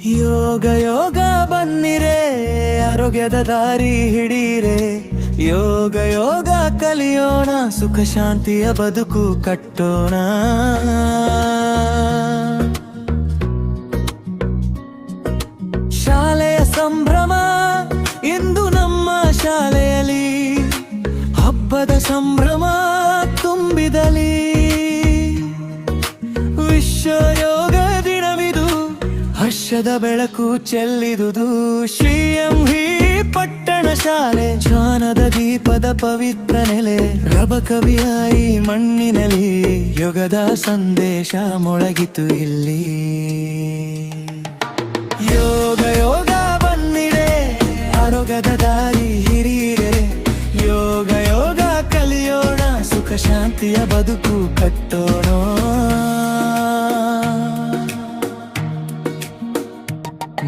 ಯೋಗ ಯೋಗ ಬನ್ನಿರೆ, ಆರೋಗ್ಯದ ದಾರಿ ಹಿಡೀರೆ. ಯೋಗ ಯೋಗ ಕಲಿಯೋಣ, ಸುಖ ಶಾಂತಿಯ ಬದುಕು ಕಟ್ಟೋಣ. ಶಾಲೆಯ ಸಂಭ್ರಮ ಇಂದು ನಮ್ಮ ಶಾಲೆಯಲ್ಲಿ, ಹಬ್ಬದ ಸಂಭ್ರಮ ತುಂಬಿದಲಿ. ವಿಶ್ವ ಯೋಗ ದಿನವಿದು, ಹರ್ಷದ ಬೆಳಕು ಚೆಲ್ಲಿದುದು. ಶ್ರೀ ಪಟ್ಟಣ ಶಾಲೆ, ಜ್ಞಾನದ ದೀಪದ ಪವಿತ್ರ ನೆಲೆ. ರಬಕವಿಯಾಯಿ ಮಣ್ಣಿನಲ್ಲಿ, ಯೋಗದ ಸಂದೇಶ ಮೊಳಗಿತು ಇಲ್ಲಿ. ಯೋಗ ಯೋಗ ಬನ್ನಿರೆ, ಆರೋಗ್ಯದ ದಾರಿ ಹಿರಿಯರೆ. ಯೋಗ ಯೋಗ ಕಲಿಯೋಣ, ಸುಖ ಶಾಂತಿಯ ಬದುಕು ಕಟ್ಟೋಣ.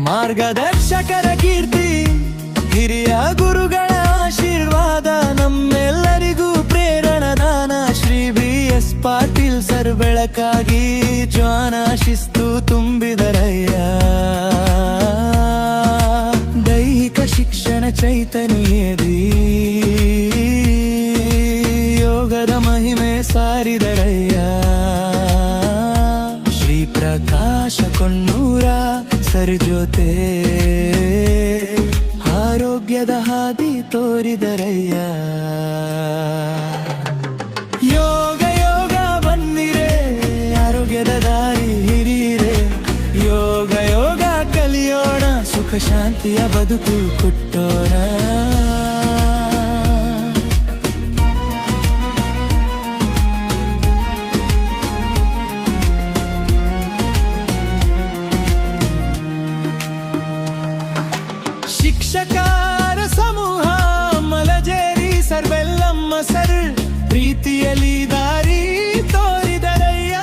ಮಾರ್ಗದರ್ಶಕರ ಕೀರ್ತಿ, ಹಿರಿಯ ಗುರುಗಳ ಆಶೀರ್ವಾದ, ನಮ್ಮೆಲ್ಲರಿಗೂ ಪ್ರೇರಣಾದಾನ. ಶ್ರೀ BS ಪಾಟೀಲ್ ಸರ್ ಬೆಳಕಾಗಿ, ಜ್ಞಾನ ಶಿಸ್ತು ತುಂಬಿದರಯ್ಯ. ದೈಹಿಕ ಶಿಕ್ಷಣ ಚೈತನ್ಯದಿ, ಯೋಗದ ಮಹಿಮೆ ಸಾರಿದರಯ್ಯ. ಶ್ರೀ ಪ್ರಕಾಶ ಕೊಣ್ಣೂರ ಸರ್ ಜೊತೆ, ಆರೋಗ್ಯದ ಹಾದಿ ತೋರಿದರಯ್ಯ. ಯೋಗ ಯೋಗ ಬನ್ನಿರೆ, ಆರೋಗ್ಯದ ದಾರಿ ಹಿರಿಯರೆ. ಯೋಗ ಯೋಗ ಕಲಿಯೋಣ, ಸುಖ ಶಾಂತಿಯ ಬದುಕು ಕೊಟ್ಟೋಣ. ಶಿಕ್ಷಕರ ಸಮೂಹ ಮಲಜೇರಿ ಸರ್ವೆಲ್ಲಮ್ಮ ಸರ್, ಪ್ರೀತಿಯಲ್ಲಿ ದಾರಿ ತೋರಿದರಯ್ಯ.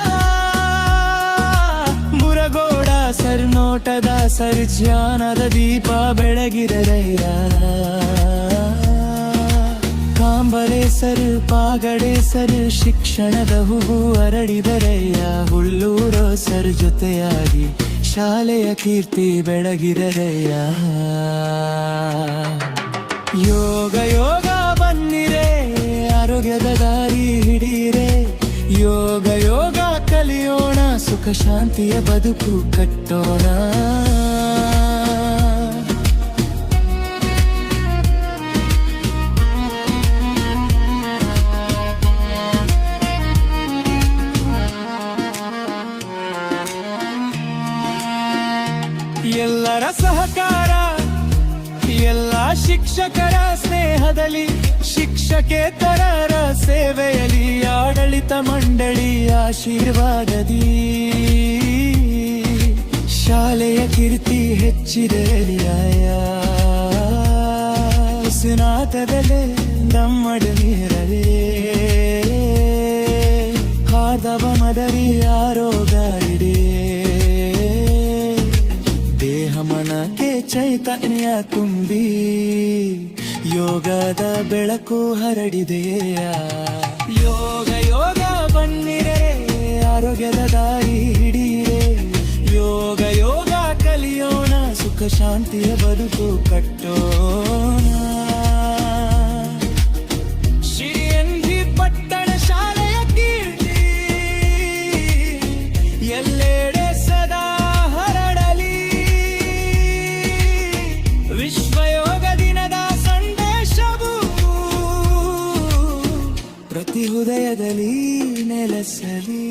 ಮುರಗೋಡ ಸರ್ ನೋಟದ ಸರ್, ಜ್ಞಾನದ ದೀಪ ಬೆಳಗಿದರಯ್ಯ. ಕಾಂಬಳೆ ಸರ್ ಪಾಗಡೆ ಸರ್, ಶಿಕ್ಷಣದ ಹೂವು ಹರಡಿದರಯ್ಯ. ಹುಲ್ಲೂರು ಸರ್ ಜೊತೆಯಾಗಿ, ಶಾಲೆಯ ಕೀರ್ತಿ ಬೆಳಗಿದರಯ್ಯ. ಯೋಗ ಯೋಗ ಬನ್ನಿರೆ, ಆರೋಗ್ಯದ ದಾರಿ ಹಿಡೀರೆ. ಯೋಗ ಯೋಗ ಕಲಿಯೋಣ, ಸುಖ ಶಾಂತಿಯ ಬದುಕು ಕಟ್ಟೋಣ. ಎಲ್ಲರ ಸಹಕಾರ, ಎಲ್ಲ ಶಿಕ್ಷಕರ ಸ್ನೇಹದಲ್ಲಿ, ಶಿಕ್ಷಕೇತರರ ಸೇವೆಯಲ್ಲಿ, ಆಡಳಿತ ಮಂಡಳಿ ಆಶೀರ್ವಾದದಿ. ಶಾಲೆಯ ಕೀರ್ತಿ ಹೆಚ್ಚಿರಲಿಯಾಯ, ಸುನಾತದಲ್ಲೇ ನಮ್ಮಡು ನೀರಲೇ. ಹಾದವ ಮದರಿ ಆರೋಗ್ಯ, ದೇಹ ಮನಕ್ಕೆ ಚೈತನ್ಯ ತುಂಬಿ, ಯೋಗದ ಬೆಳಕು ಹರಡಿದೆಯ. ಯೋಗ ಯೋಗ ಬನ್ನಿರೆ, ಆರೋಗ್ಯದ ದಾರಿ ಹಿಡೀರೆ. ಯೋಗ ಯೋಗ ಕಲಿಯೋಣ, ಸುಖ ಶಾಂತಿಯ ಬದುಕು ಕಟ್ಟೋಣ. ಶ್ರೀ ಪಟ್ಟಣ ಶಾಲೆಯ ಕೀರ್ತಿ ಎಲ್ಲೆಡೆ ಸದಾ ಹರಡಲಿ. ವಿಶ್ವ ಯೋಗ ದಿನದ ಸಂದೇಶವು ಪ್ರತಿ ಹೃದಯದಲ್ಲಿ ನೆಲೆಸಲಿ.